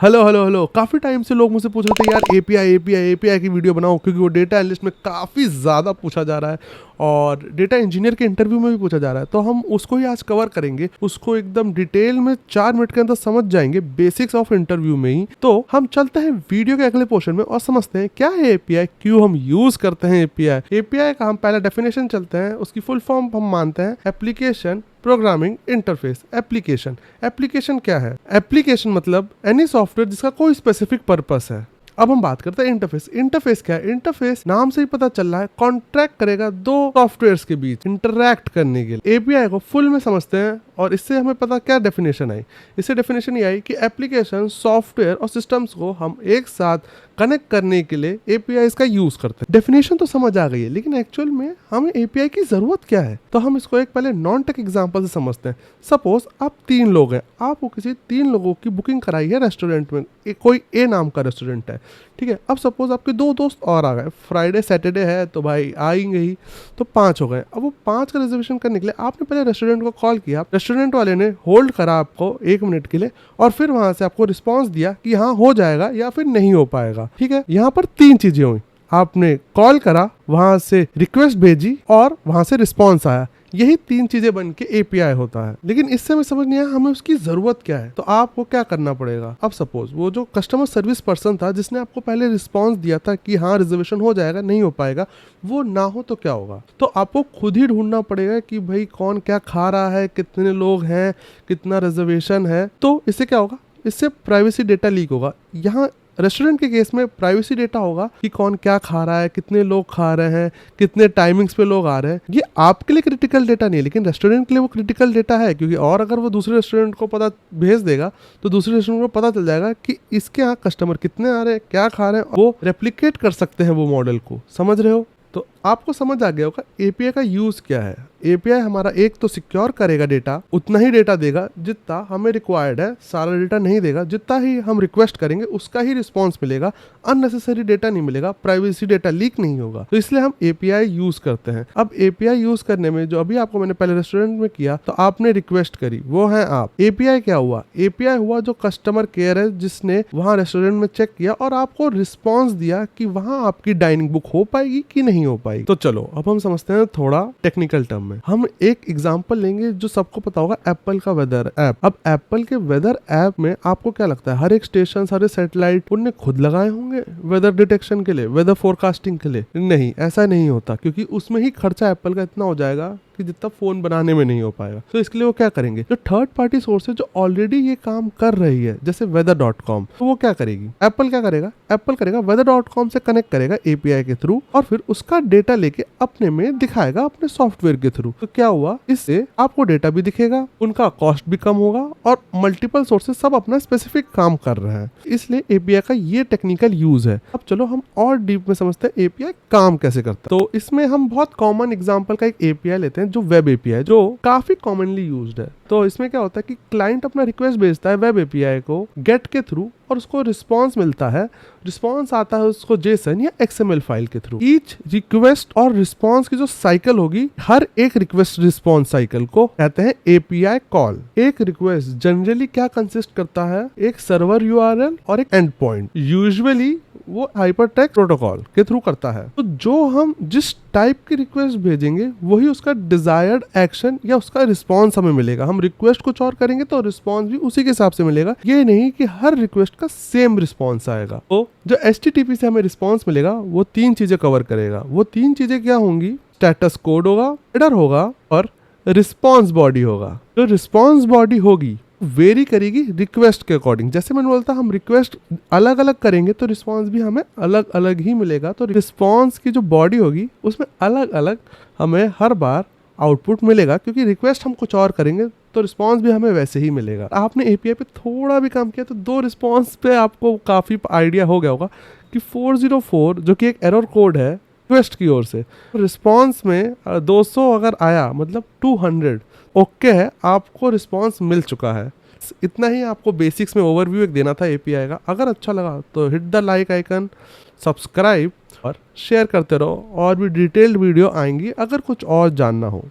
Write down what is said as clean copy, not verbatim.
Hello hello hello, काफ़ी time से लोग मुझसे पूछ रहे थे यार एपीआई की वीडियो बनाओ, क्योंकि वो डेटा एनालिस्ट में काफ़ी ज़्यादा पूछा जा रहा है और डेटा इंजीनियर के इंटरव्यू में भी पूछा जा रहा है। तो हम उसको ही आज कवर करेंगे, उसको एकदम डिटेल में 4 मिनट के अंदर समझ जाएंगे, बेसिक्स ऑफ इंटरव्यू में ही। तो हम चलते हैं वीडियो के अगले पोर्शन में और समझते हैं क्या है एपीआई, क्यों हम यूज करते हैं एपीआई। एपीआई का हम पहला डेफिनेशन चलते हैं, उसकी फुल फॉर्म हम मानते हैं एप्लीकेशन प्रोग्रामिंग इंटरफेस। एप्लीकेशन क्या है? एप्लीकेशन मतलब एनी सॉफ्टवेयर जिसका कोई स्पेसिफिक पर्पस है। अब हम बात करते हैं इंटरफेस क्या है? इंटरफेस नाम से ही पता चल रहा है, कॉन्ट्रैक्ट करेगा दो सॉफ्टवेयर्स के बीच इंटरैक्ट करने के लिए। एपीआई को फुल में समझते हैं और इससे हमें पता क्या डेफिनेशन आई। इससे डेफिनेशन ये आई कि एप्लीकेशन सॉफ्टवेयर और सिस्टम्स को हम एक साथ कनेक्ट करने के लिए एपीआई का यूज करते हैं। डेफिनेशन तो समझ आ गई है, लेकिन एक्चुअल में हमें एपीआई की जरूरत क्या है? तो हम इसको एक पहले नॉन टेक एग्जांपल से समझते हैं। सपोज आप 3 लोग हैं, आपको किसी 3 लोगों की बुकिंग कराई है रेस्टोरेंट में, कोई ए नाम का रेस्टोरेंट है, ठीक है। अब सपोज आपके 2 दोस्त और आ गए, फ्राइडे सैटरडे है तो भाई आएंगे ही, तो 5 हो गए। अब वो 5 का रिजर्वेशन करने के लिए आपने पहले रेस्टोरेंट को कॉल किया, रेस्टोरेंट वाले ने होल्ड करा आपको 1 मिनट के लिए और फिर वहां से आपको रिस्पॉन्स दिया कि हाँ हो जाएगा या फिर नहीं हो पाएगा, ठीक है। यहाँ पर 3 चीजें हुई, आपने कॉल करा, वहां से रिक्वेस्ट भेजी और वहां से रिस्पॉन्स आया। यही 3 चीजें बन के एपीआई होता है। लेकिन इससे हमें समझ नहीं आया हमें उसकी जरूरत क्या है। तो आपको क्या करना पड़ेगा? अब सपोज वो जो कस्टमर सर्विस पर्सन था जिसने आपको पहले रिस्पांस दिया था कि हाँ रिजर्वेशन हो जाएगा, नहीं हो पाएगा, वो ना हो तो क्या होगा? तो आपको खुद ही ढूंढना पड़ेगा कि भाई कौन क्या खा रहा है, कितने लोग हैं, कितना रिजर्वेशन है। तो इससे क्या होगा? इससे प्राइवेसी डेटा लीक होगा। यहाँ रेस्टोरेंट के केस में प्राइवेसी डेटा होगा कि कौन क्या खा रहा है, कितने लोग खा रहे हैं, कितने टाइमिंग्स पे लोग आ रहे हैं। ये आपके लिए क्रिटिकल डेटा नहीं है, लेकिन रेस्टोरेंट के लिए वो क्रिटिकल डेटा है, क्योंकि और अगर वो दूसरे रेस्टोरेंट को पता भेज देगा तो दूसरे रेस्टोरेंट को पता चल जाएगा कि इसके यहाँ कस्टमर कितने आ रहे हैं, क्या खा रहे हैं, वो रेप्लिकेट कर सकते हैं वो मॉडल को। समझ रहे हो? तो आपको समझ आ गया होगा एपीआई का यूज क्या है। एपीआई हमारा एक तो सिक्योर करेगा डेटा, उतना ही डेटा देगा जितना हमें रिक्वायर्ड है, सारा डेटा नहीं देगा। जितना ही हम रिक्वेस्ट करेंगे उसका ही रिस्पॉन्स मिलेगा, अननेसेसरी डेटा नहीं मिलेगा, प्राइवेसी डेटा लीक नहीं होगा। तो इसलिए हम एपीआई यूज करते हैं। अब एपीआई यूज करने में जो अभी आपको मैंने पहले रेस्टोरेंट में किया, तो आपने रिक्वेस्ट करी, वो है आप। एपीआई क्या हुआ? एपीआई हुआ जो कस्टमर केयर है जिसने वहां रेस्टोरेंट में चेक किया और आपको रिस्पॉन्स दिया कि वहां आपकी डाइनिंग बुक हो पाएगी कि नहीं हो पाएगी। तो चलो अब हम समझते हैं थोड़ा टेक्निकल टर्म में। हम एक एग्जांपल लेंगे जो सबको पता होगा, एप्पल का वेदर ऐप। अब एप्पल के वेदर ऐप में आपको क्या लगता है, हर एक स्टेशन, सारे सैटेलाइट उनने खुद लगाए होंगे वेदर डिटेक्शन के लिए, वेदर फोरकास्टिंग के लिए? नहीं, ऐसा नहीं होता, क्योंकि उसमें ही खर्चा एप्पल का इतना हो जाएगा कि जितना फोन बनाने में नहीं हो पाएगा। तो इसके लिए वो क्या करेंगे, जो थर्ड पार्टी सोर्स है जो ऑलरेडी ये काम कर रही है, जैसे weather.com, तो वो क्या करेगी? एप्पल क्या करेगा? एप्पल करेगा weather.com से कनेक्ट करेगा एपीआई के थ्रू और फिर उसका डेटा लेके अपने में दिखाएगा अपने सॉफ्टवेयर के थ्रू। तो क्या हुआ, इससे आपको डेटा भी दिखेगा, उनका कॉस्ट भी कम होगा और मल्टीपल सोर्सेज सब अपना स्पेसिफिक काम कर रहे हैं। इसलिए एपीआई का ये टेक्निकल यूज है। अब चलो हम और डीप में समझते हैं एपीआई काम कैसे करता है। तो इसमें हम बहुत कॉमन एग्जांपल का एक एपीआई लेते हैं जो वेब एपीआई, जो काफी कॉमनली यूज्ड है। तो इसमें क्या होता है कि क्लाइंट अपना रिक्वेस्ट भेजता है वेब एपीआई को गेट के थ्रू और उसको रिस्पांस मिलता है। रिस्पांस आता है उसको जेसन या एक्सएमएल फाइल के थ्रू। ईच रिक्वेस्ट और रिस्पांस की जो साइकिल होगी, हर एक रिक्वेस्ट रिस्पांस साइकिल को कहते हैं एपीआई कॉल। एक रिक्वेस्ट जनरली क्या कंसिस्ट करता है, एक सर्वर यूआरएल और एक एंड पॉइंट। यूजुअली वो हाइपरटेक्स्ट प्रोटोकॉल के थ्रू करता है। तो जो हम जिस टाइप की रिक्वेस्ट भेजेंगे वही उसका डिजायर्ड एक्शन या उसका रिस्पांस हमें मिलेगा। हम रिक्वेस्ट कुछ और करेंगे तो रिस्पांस भी उसी के हिसाब से मिलेगा। ये नहीं कि हर रिक्वेस्ट का सेम रिस्पांस आएगा। तो जो एचटीटीपी से हमें रिस्पांस मिलेगा वो 3 चीजें कवर करेगा। वो 3 चीजें क्या होंगी? स्टेटस कोड होगा, हेडर होगा और रिस्पांस बॉडी होगा। जो रिस्पांस बॉडी होगी वेरी करेगी रिक्वेस्ट के अकॉर्डिंग। जैसे मैंने बोलता हम रिक्वेस्ट अलग अलग करेंगे तो रिस्पांस भी हमें अलग अलग ही मिलेगा। तो रिस्पांस की जो बॉडी होगी उसमें अलग अलग हमें हर बार आउटपुट मिलेगा, क्योंकि रिक्वेस्ट हम कुछ और करेंगे तो रिस्पांस भी हमें वैसे ही मिलेगा। आपने एपीआई पे थोड़ा भी काम किया तो 2 रिस्पांस पे आपको काफी आइडिया हो गया होगा कि 404 जो कि एक एरर कोड है रिक्वेस्ट की ओर से, रिस्पांस में 200 अगर आया मतलब 200 ओके है, आपको रिस्पांस मिल चुका है। इतना ही आपको बेसिक्स में ओवरव्यू एक देना था एपीआई का। अगर अच्छा लगा तो hit the like icon, subscribe और शेयर करते रहो। और भी डिटेल्ड वीडियो आएंगी अगर कुछ और जानना हो।